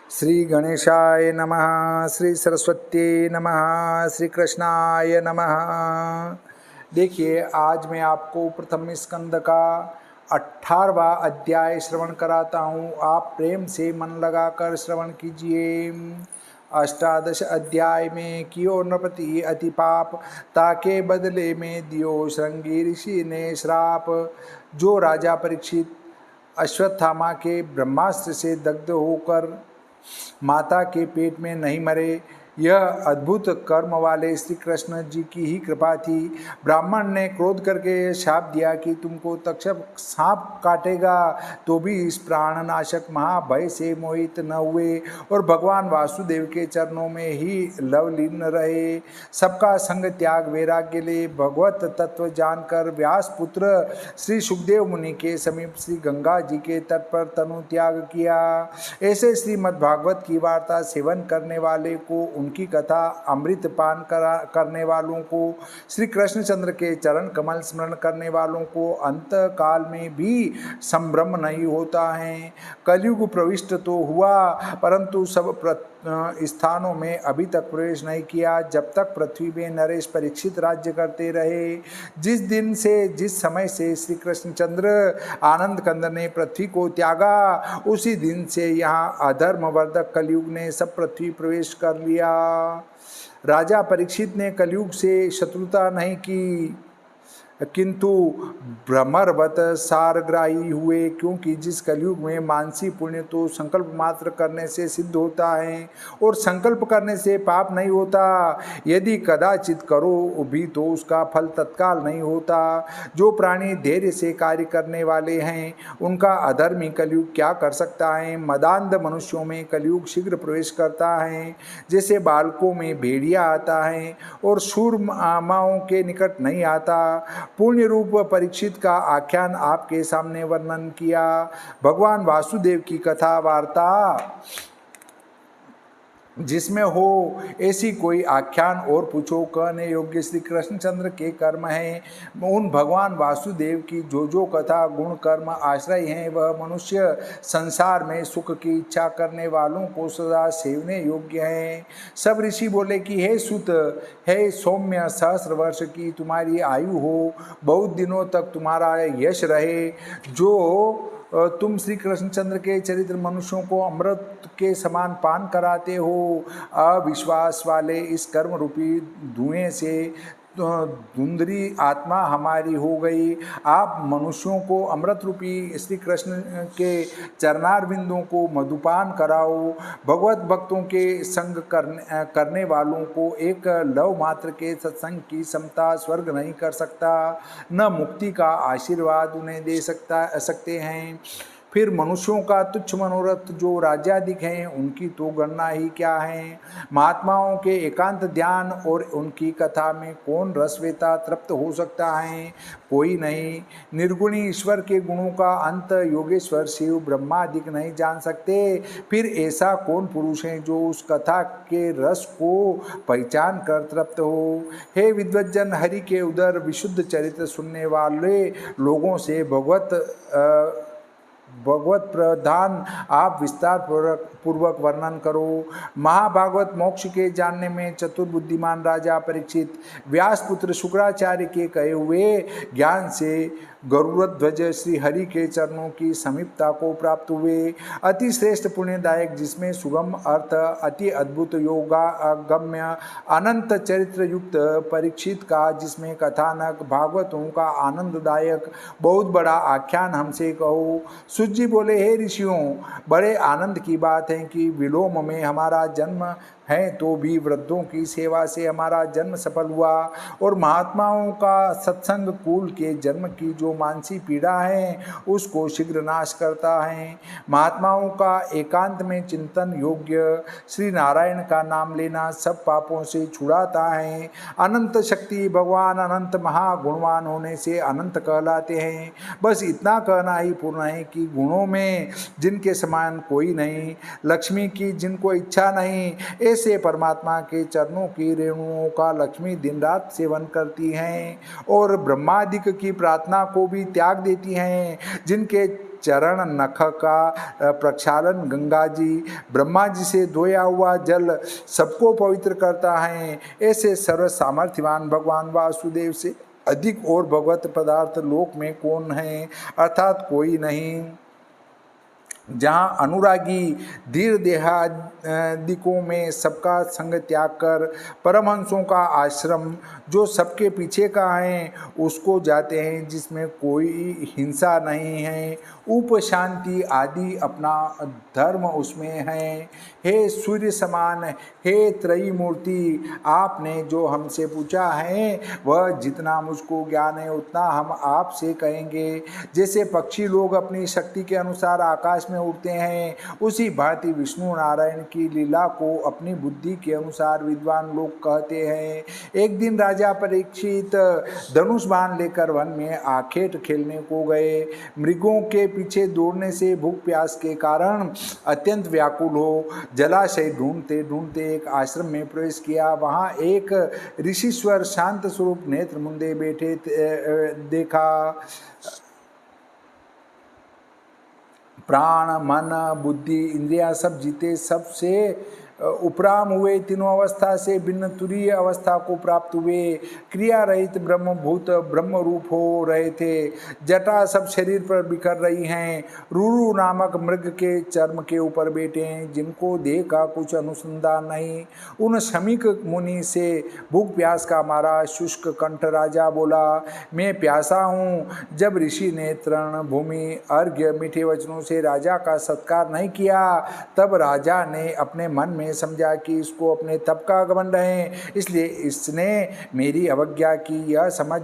श्री गणेशाय नमः, श्री सरस्वती नमः, श्री कृष्णाय नमः। देखिए, आज मैं आपको प्रथम स्कंद का 18वां अध्याय श्रवण कराता हूँ। आप प्रेम से मन लगाकर श्रवण कीजिए। अष्टादश अध्याय में कियो नृपति अति पाप, ताके बदले में दियो श्रृंगी ऋषि ने श्राप। जो राजा परीक्षित अश्वत्थामा के ब्रह्मास्त्र से दग्ध होकर माता के पेट में नहीं मरे, यह अद्भुत कर्म वाले श्री कृष्ण जी की ही कृपा थी। ब्राह्मण ने क्रोध करके शाप दिया कि तुमको तक्षक सांप काटेगा, तो भी इस प्राणनाशक महाभय से मोहित न हुए और भगवान वासुदेव के चरणों में ही लवलीन रहे। सबका संग त्याग वैराग्य ले भगवत तत्व जानकर व्यास पुत्र श्री सुखदेव मुनि के समीप श्री गंगा जी के तट पर तनु त्याग किया। ऐसे श्रीमद् भागवत की वार्ता सेवन करने वाले को, उनकी कथा अमृत पान करने वालों को, श्री कृष्णचंद्र के चरण कमल स्मरण करने वालों को अंत काल में भी संभ्रम नहीं होता है। कलयुग प्रविष्ट तो हुआ, परंतु सब स्थानों में अभी तक प्रवेश नहीं किया, जब तक पृथ्वी में नरेश परीक्षित राज्य करते रहे। जिस समय से श्री कृष्णचंद्र आनंद कंद ने पृथ्वी को त्यागा, उसी दिन से यहाँ अधर्मवर्धक कलयुग ने सब पृथ्वी प्रवेश कर लिया। राजा परीक्षित ने कलयुग से शत्रुता नहीं की, किंतु भ्रमरवत सारग्राही हुए, क्योंकि जिस कलयुग में मानसी पुण्य तो संकल्प मात्र करने से सिद्ध होता है और संकल्प करने से पाप नहीं होता। यदि कदाचित करो भी तो उसका फल तत्काल नहीं होता। जो प्राणी धैर्य से कार्य करने वाले हैं, उनका अधर्मी कलयुग क्या कर सकता है। मदांध मनुष्यों में कलयुग शीघ्र प्रवेश करता है, जैसे बालकों में भेड़िया आता है और सूरमाओं के निकट नहीं आता। पुण्य रूप परीक्षित का आख्यान आपके सामने वर्णन किया। भगवान वासुदेव की कथा वार्ता जिसमें हो, ऐसी कोई आख्यान और पूछो। कहने योग्य श्री कृष्णचंद्र के कर्म हैं। उन भगवान वासुदेव की जो जो कथा गुण कर्म आश्रय हैं, वह मनुष्य संसार में सुख की इच्छा करने वालों को सदा सेवने योग्य हैं। सब ऋषि बोले कि हे सुत, हे सौम्य, सहस्र वर्ष की तुम्हारी आयु हो, बहुत दिनों तक तुम्हारा यश रहे। जो तुम श्री कृष्णचंद्र के चरित्र मनुष्यों को अमृत के समान पान कराते हो, अविश्वास वाले इस कर्म रूपी धुएं से धुंधली आत्मा हमारी हो गई। आप मनुष्यों को अमृत रूपी श्री कृष्ण के चरणार बिंदुओं को मधुपान कराओ। भगवत भक्तों के संग करने वालों को एक लव मात्र के सत्संग की समता स्वर्ग नहीं कर सकता, न मुक्ति का आशीर्वाद उन्हें दे सकते हैं। फिर मनुष्यों का तुच्छ मनोरथ जो राज्याधिक हैं, उनकी तो गणना ही क्या है। महात्माओं के एकांत ध्यान और उनकी कथा में कौन रसवेता तृप्त हो सकता है? कोई नहीं। निर्गुणी ईश्वर के गुणों का अंत योगेश्वर शिव ब्रह्मादिक नहीं जान सकते। फिर ऐसा कौन पुरुष है जो उस कथा के रस को पहचान कर तृप्त हो? हे विद्वज्जन, हरि के उदर विशुद्ध चरित्र सुनने वाले लोगों से भगवत प्रधान आप विस्तार पूर्वक वर्णन करो। महाभागवत मोक्ष के जानने में चतुर बुद्धिमान राजा परीक्षित व्यास पुत्र शुक्राचार्य के कहे हुए ज्ञान से गरुड़ध्वज श्री हरि के चरणों की समीपता को प्राप्त हुए। अति श्रेष्ठ पुण्यदायक, जिसमें सुगम अर्थ, अति अद्भुत योगागम्य अनंत चरित्र युक्त परीक्षित का, जिसमें कथानक भागवतों का आनंददायक बहुत बड़ा आख्यान हमसे कहो। सूत जी बोले, हे ऋषियों, बड़े आनंद की बात है कि विलोम में हमारा जन्म है तो भी वृद्धों की सेवा से हमारा जन्म सफल हुआ और महात्माओं का सत्संग कुल के जन्म की जो मानसी पीड़ा है, उसको शीघ्र नाश करता है। महात्माओं का एकांत में चिंतन योग्य श्री नारायण का नाम लेना सब पापों से छुड़ाता है। अनंत शक्ति भगवान अनंत महागुणवान होने से अनंत कहलाते हैं। बस इतना कहना ही पूर्ण है कि गुणों में जिनके समान कोई नहीं, लक्ष्मी की जिनको इच्छा नहीं, ऐसे परमात्मा के चरणों की रेणुओं का लक्ष्मी दिन रात सेवन करती हैं और ब्रह्मादिक की प्रार्थना को भी त्याग देती हैं। जिनके चरण नख का प्रक्षालन गंगा जी, ब्रह्मा जी से धोया हुआ जल सबको पवित्र करता है। ऐसे सर्व सामर्थ्यवान भगवान वासुदेव से अधिक और भगवत पदार्थ लोक में कौन है, अर्थात कोई नहीं। जहाँ अनुरागी धीर देहादिकों में सबका संग त्याग कर परमहंसों का आश्रम जो सबके पीछे का है उसको जाते हैं, जिसमें कोई हिंसा नहीं है, उप शांति आदि अपना धर्म उसमें है। हे सूर्य समान, हे त्रयी मूर्ति, आपने जो हमसे पूछा है वह जितना मुझको ज्ञान है उतना हम आपसे कहेंगे। जैसे पक्षी लोग अपनी शक्ति के अनुसार आकाश में उड़ते हैं, उसी भांति विष्णु नारायण की लीला को अपनी बुद्धि के अनुसार विद्वान लोग कहते हैं। एक दिन राजा परीक्षित धनुष बाण लेकर वन में आखेट खेलने को गए। मृगों के पीछे दौड़ने से भूख प्यास के कारण अत्यंत व्याकुल हो जलाशय ढूंढते ढूंढते एक आश्रम में प्रवेश किया। वहाँ एक ऋषिश्वर शांत स्वरूप नेत्र मुंदे बैठे देखा। प्राण मन बुद्धि इंद्रिया सब जीते, सबसे उपराम हुए, तीनों अवस्था से भिन्न तुरीय अवस्था को प्राप्त हुए, क्रिया रहित ब्रह्मभूत ब्रह्म रूप हो रहे थे। जटा सब शरीर पर बिखर रही हैं। रुरु नामक मृग के चर्म के ऊपर बैठे हैं, जिनको देह का कुछ अनुसंधान नहीं। उन शमीक मुनि से भूख प्यास का मारा शुष्क कंठ राजा बोला, मैं प्यासा हूँ। जब ऋषि ने तृण भूमि अर्घ्य मीठे वचनों से राजा का सत्कार नहीं किया, तब राजा ने अपने मन में समझा कि इसको अपने तप का घमंड है, इसलिए इसने मेरी अवज्ञा की। यह समझ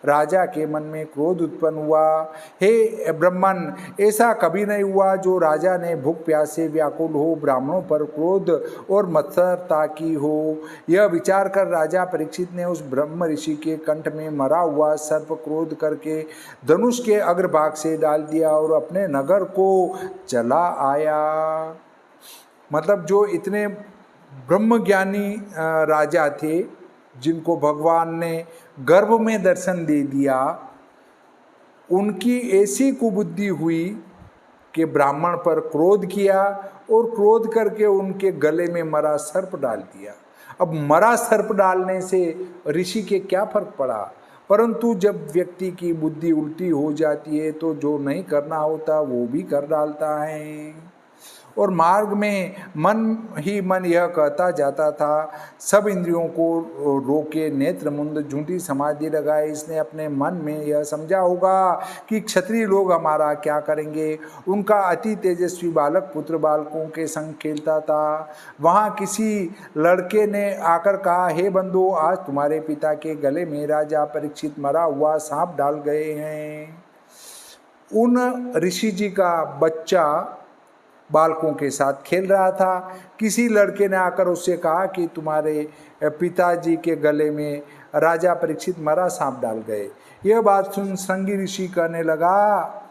राजा के मन में क्रोध उत्पन्न हुआ। हे ब्रह्मन, ऐसा कभी नहीं हुआ जो राजा ने भूख प्यास से व्याकुल हो ब्राह्मणों पर क्रोध और मत्सरता की हो। यह विचार कर राजा परीक्षित ने उस ब्रह्म ऋषि के कंठ में मरा हुआ सर्प क्रोध करके धनुष के अग्रभाग से डाल दिया और अपने नगर को चला आया। मतलब जो इतने ब्रह्मज्ञानी राजा थे, जिनको भगवान ने गर्भ में दर्शन दे दिया, उनकी ऐसी कुबुद्धि हुई कि ब्राह्मण पर क्रोध किया और क्रोध करके उनके गले में मरा सर्प डाल दिया। अब मरा सर्प डालने से ऋषि के क्या फर्क पड़ा, परंतु जब व्यक्ति की बुद्धि उल्टी हो जाती है तो जो नहीं करना होता वो भी कर डालता है। और मार्ग में मन ही मन यह कहता जाता था, सब इंद्रियों को रोके नेत्र मुंद झूठी समाधि लगाए। इसने अपने मन में यह समझा होगा कि क्षत्रिय लोग हमारा क्या करेंगे। उनका अति तेजस्वी बालक पुत्र बालकों के संग खेलता था। वहाँ किसी लड़के ने आकर कहा, हे बंधु, आज तुम्हारे पिता के गले में राजा परीक्षित मरा हुआ सांप डाल गए हैं। उन ऋषि जी का बच्चा बालकों के साथ खेल रहा था। किसी लड़के ने आकर उससे कहा कि तुम्हारे पिताजी के गले में राजा परीक्षित मरा सांप डाल गए। यह बात सुन श्रृंगी ऋषि कहने लगा,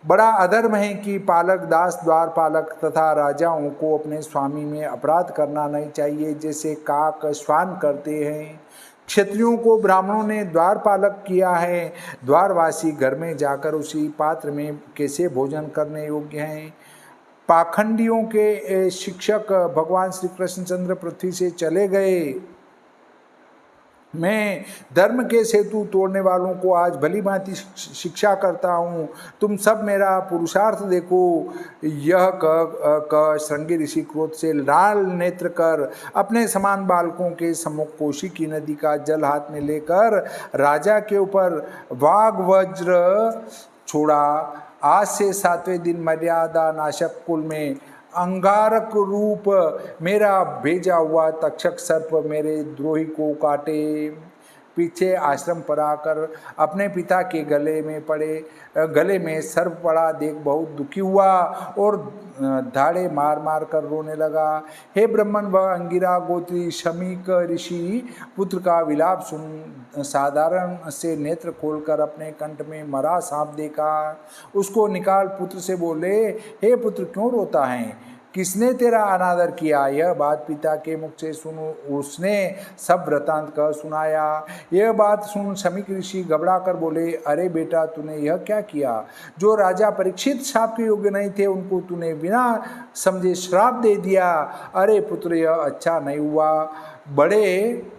बड़ा अधर्म है कि पालक दास द्वारपालक तथा राजाओं को अपने स्वामी में अपराध करना नहीं चाहिए, जैसे काक श्वान करते हैं। क्षत्रियों को ब्राह्मणों ने द्वारपालक किया है। द्वारवासी घर में जाकर उसी पात्र में कैसे भोजन करने योग्य हैं। पाखंडियों के शिक्षक भगवान श्री कृष्णचंद्र पृथ्वी से चले गए। मैं धर्म के सेतु तोड़ने वालों को आज भली भांति शिक्षा करता हूँ, तुम सब मेरा पुरुषार्थ देखो। यह कह श्रृंगी ऋषि क्रोध से लाल नेत्र कर अपने समान बालकों के सम्मुख कोशी की नदी का जल हाथ में लेकर राजा के ऊपर वाघ वज्र छोड़ा। आज से 7वें दिन मर्यादा नाशक कुल में अंगारक रूप मेरा भेजा हुआ तक्षक सर्प मेरे द्रोही को काटे। पीछे आश्रम पर आकर अपने पिता के गले में सर्प पड़ा देख बहुत दुखी हुआ और धाड़े मार मार कर रोने लगा। हे ब्रह्मन, वह अंगिरा गोत्री शमीक ऋषि पुत्र का विलाप सुन साधारण से नेत्र खोलकर अपने कंठ में मरा सांप देखा। उसको निकाल पुत्र से बोले, हे पुत्र, क्यों रोता है? किसने तेरा अनादर किया? यह बात पिता के मुख से सुन उसने सब वृतांत कह सुनाया। यह बात सुन शमीक ऋषि घबरा कर बोले, अरे बेटा, तूने यह क्या किया? जो राजा परीक्षित श्राप के योग्य नहीं थे उनको तूने बिना समझे श्राप दे दिया। अरे पुत्र, यह अच्छा नहीं हुआ। बड़े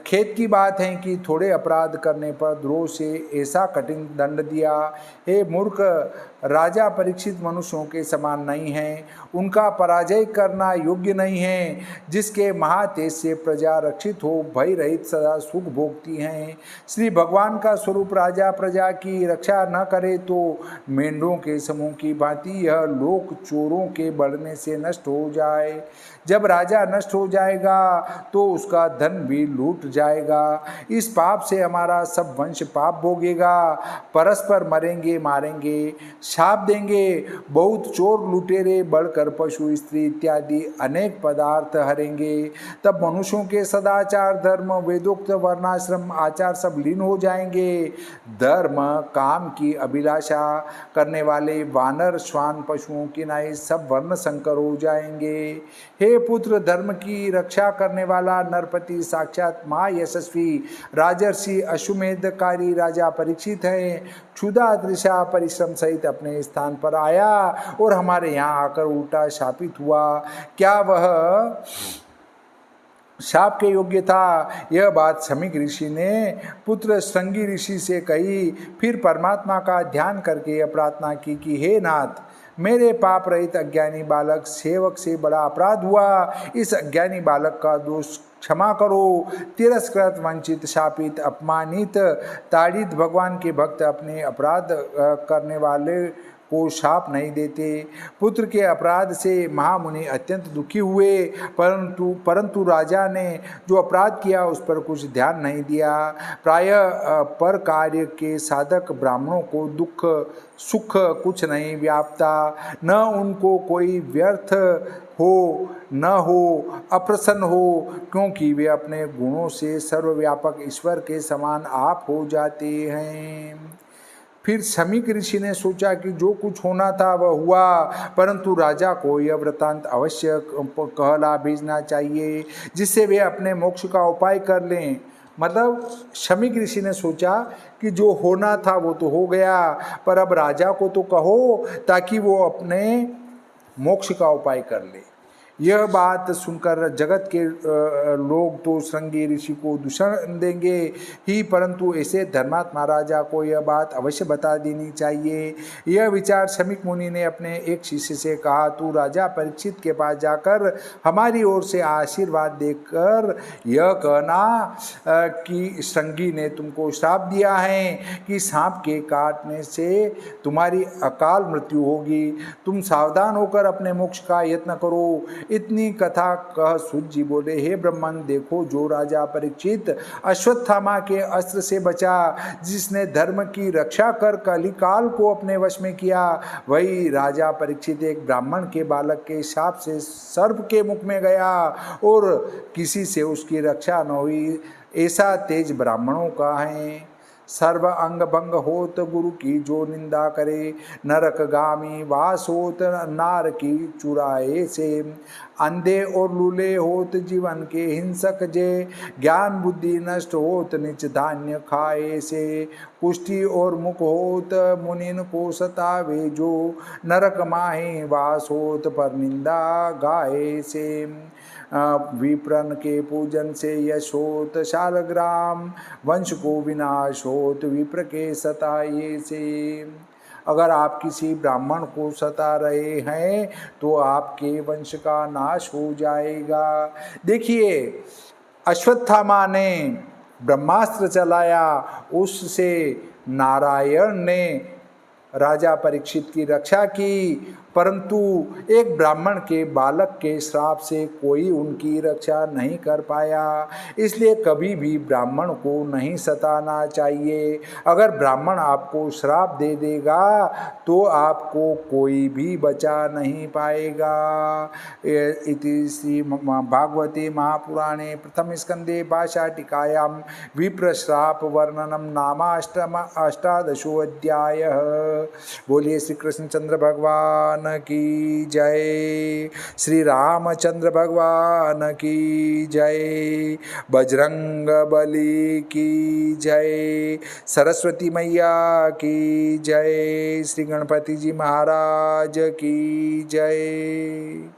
खेद की बात है कि थोड़े अपराध करने पर द्रोह से ऐसा कठिन दंड दिया। हे मूर्ख, राजा परीक्षित मनुष्यों के समान नहीं है, उनका पराजय करना योग्य नहीं है। जिसके महातेज से प्रजा रक्षित हो, भय रहित सदा सुख भोगती हैं। श्री भगवान का स्वरूप राजा प्रजा की रक्षा न करे तो मेंढों के समूह की भांति यह लोक चोरों के बढ़ने से नष्ट हो जाए। जब राजा नष्ट हो जाएगा तो उसका धन भी लूट जाएगा। इस पाप से हमारा सब वंश पाप भोगेगा। परस्पर मरेंगे, मारेंगे, शाप देंगे। बहुत चोर लुटेरे बढ़कर पशु स्त्री इत्यादि अनेक पदार्थ हरेंगे। तब मनुष्यों के सदाचार धर्म वेदोक्त वर्णाश्रम आचार सब लीन हो जाएंगे। धर्म काम की अभिलाषा करने वाले वानर श्वान पशुओं की नाई सब वर्ण संकर हो जाएंगे। हे पुत्र, धर्म की रक्षा करने वाला नरपति साक्षात महायशस्वी राजर्षि अश्वमेधकारी राजा परीक्षित है। क्षुधा तृषा परिश्रम सहित अपने स्थान पर आया और हमारे यहाँ आकर उल्टा शापित हुआ। क्या वह शाप के योग्य था? यह बात शमीक ऋषि ने पुत्र श्रृंगी ऋषि से कही। फिर परमात्मा का ध्यान करके यह प्रार्थना की कि हे नाथ, मेरे पाप रहित अज्ञानी बालक सेवक से बड़ा अपराध हुआ। इस अज्ञानी बालक का दोष क्षमा करो। तिरस्कृत, वंचित, शापित, अपमानित, ताड़ित भगवान के भक्त अपने अपराध करने वाले को शाप नहीं देते। पुत्र के अपराध से महामुनि अत्यंत दुखी हुए, परंतु राजा ने जो अपराध किया उस पर कुछ ध्यान नहीं दिया। प्रायः पर कार्य के साधक ब्राह्मणों को दुख सुख कुछ नहीं व्यापता, न उनको कोई व्यर्थ हो न हो अप्रसन्न हो, क्योंकि वे अपने गुणों से सर्वव्यापक ईश्वर के समान आप हो जाते हैं। फिर शमीक ऋषि ने सोचा कि जो कुछ होना था वह हुआ, परंतु राजा को यह वृत्तांत अवश्य कहला भेजना चाहिए जिससे वे अपने मोक्ष का उपाय कर लें। मतलब शमीक ऋषि ने सोचा कि जो होना था वो तो हो गया, पर अब राजा को तो कहो ताकि वो अपने मोक्ष का उपाय कर ले। यह बात सुनकर जगत के लोग तो श्रृंगी ऋषि को दूषण देंगे ही, परंतु ऐसे धर्मात्मा राजा को यह बात अवश्य बता देनी चाहिए। यह विचार शमीक मुनि ने अपने एक शिष्य से कहा, तू राजा परीक्षित के पास जाकर हमारी ओर से आशीर्वाद देकर यह कहना कि श्रृंगी ने तुमको श्राप दिया है कि सांप के काटने से तुम्हारी अकाल मृत्यु होगी। तुम सावधान होकर अपने मोक्ष का यत्न करो। इतनी कथा कह सूत जी बोले, हे ब्रह्मन, देखो जो राजा परीक्षित अश्वत्थामा के अस्त्र से बचा, जिसने धर्म की रक्षा कर कलिकाल को अपने वश में किया, वही राजा परीक्षित एक ब्राह्मण के बालक के शाप से सर्प के मुख में गया और किसी से उसकी रक्षा न हुई। ऐसा तेज ब्राह्मणों का है। सर्व अंग भंग होत गुरु की जो निंदा करे, नरक गामी वास होत नार की चुराए से। अंधे और लूले होत जीवन के हिंसक जे, ज्ञान बुद्धि नष्ट होत निच धान्य खाए से। पुष्टि और मुख होत मुनिन को सतावे जो, नरक माहे वास होत पर निंदा गाए से। विप्रन के पूजन से यश होत शालग्राम, वंश को विनाश होत विप्र के सताए से। अगर आप किसी ब्राह्मण को सता रहे हैं तो आपके वंश का नाश हो जाएगा। देखिए, अश्वत्थामा ने ब्रह्मास्त्र चलाया, उससे नारायण ने राजा परीक्षित की रक्षा की, परंतु एक ब्राह्मण के बालक के श्राप से कोई उनकी रक्षा नहीं कर पाया। इसलिए कभी भी ब्राह्मण को नहीं सताना चाहिए। अगर ब्राह्मण आपको श्राप दे देगा तो आपको कोई भी बचा नहीं पाएगा। इति श्री भागवते महापुराणे प्रथम स्कंदे भाषाटिकायां विप्रश्राप वर्णनम नामाष्टादशो अध्याय। बोलिए श्री कृष्णचंद्र भगवान भगवान की जय, श्री रामचंद्र भगवान की जय, बजरंग बली की जय, सरस्वती मैया की जय, श्री गणपति जी महाराज की जय।